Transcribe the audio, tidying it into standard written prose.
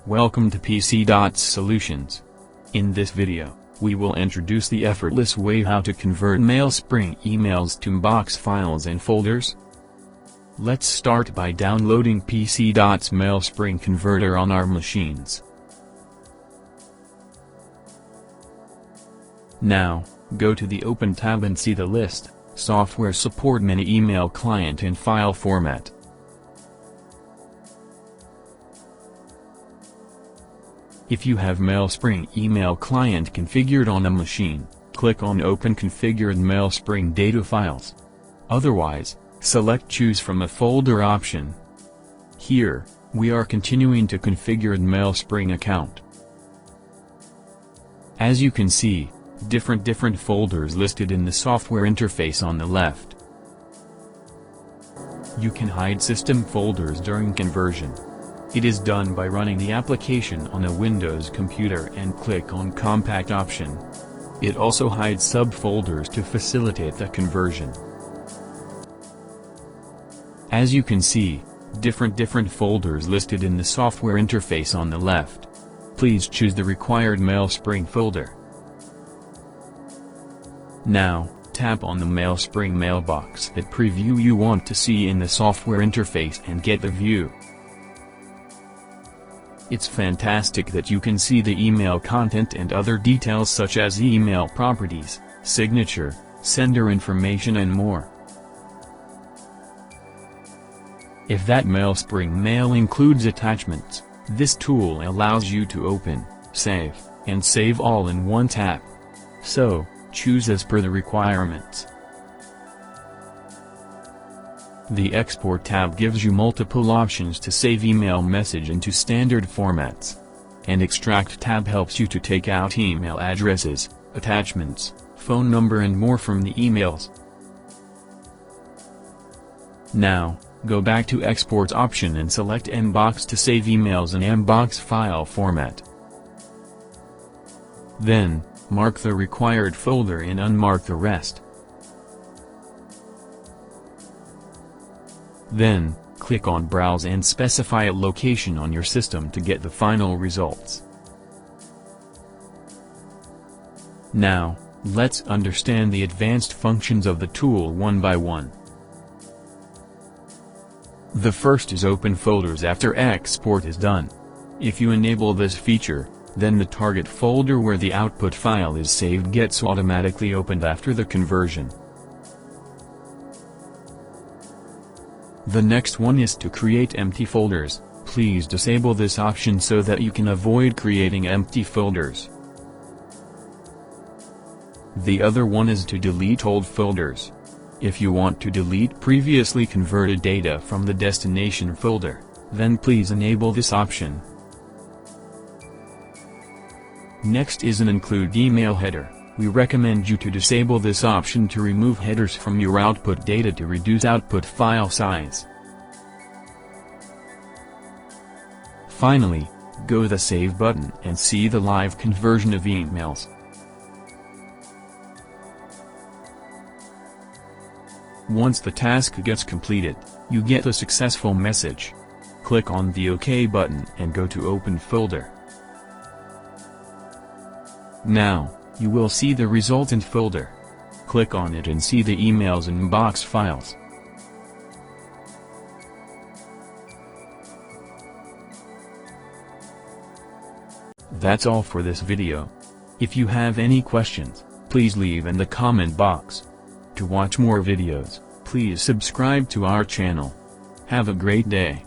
Welcome to PC.Solutions. In this video, we will introduce the effortless way how to convert Mailspring emails to Mbox files and folders. Let's start by downloading PC.'s Mailspring converter on our machines. Now, go to the Open tab and see the list, Software Support Many Email Client and File Format. If you have Mailspring email client configured on a machine, click on Open Configured Mailspring Data Files. Otherwise, select Choose from a Folder option. Here, we are continuing to configure the Mailspring account. As you can see, different folders listed in the software interface on the left. You can hide system folders during conversion. It is done by running the application on a Windows computer and click on Compact option. It also hides subfolders to facilitate the conversion. As you can see, different folders listed in the software interface on the left. Please choose the required Mailspring folder. Now, tap on the Mailspring mailbox that preview you want to see in the software interface and get the view. It's fantastic that you can see the email content and other details such as email properties, signature, sender information and more. If that Mailspring mail includes attachments, this tool allows you to open, save, and save all in one tap. So, choose as per the requirements. The Export tab gives you multiple options to save email message into standard formats. And Extract tab helps you to take out email addresses, attachments, phone number and more from the emails. Now, go back to Export option and select Mbox to save emails in Mbox file format. Then, mark the required folder and unmark the rest. Then, click on Browse and specify a location on your system to get the final results. Now, let's understand the advanced functions of the tool one by one. The first is open folders after export is done. If you enable this feature, then the target folder where the output file is saved gets automatically opened after the conversion. The next one is to create empty folders. Please disable this option so that you can avoid creating empty folders. The other one is to delete old folders. If you want to delete previously converted data from the destination folder, then please enable this option. Next is an include email header. We recommend you to disable this option to remove headers from your output data to reduce output file size. Finally, go to the Save button and see the live conversion of emails. Once the task gets completed, you get a successful message. Click on the OK button and go to Open Folder. Now, you will see the resultant folder. Click on it and see the emails in Mbox files. That's all for this video. If you have any questions, please leave in the comment box. To watch more videos, please subscribe to our channel. Have a great day.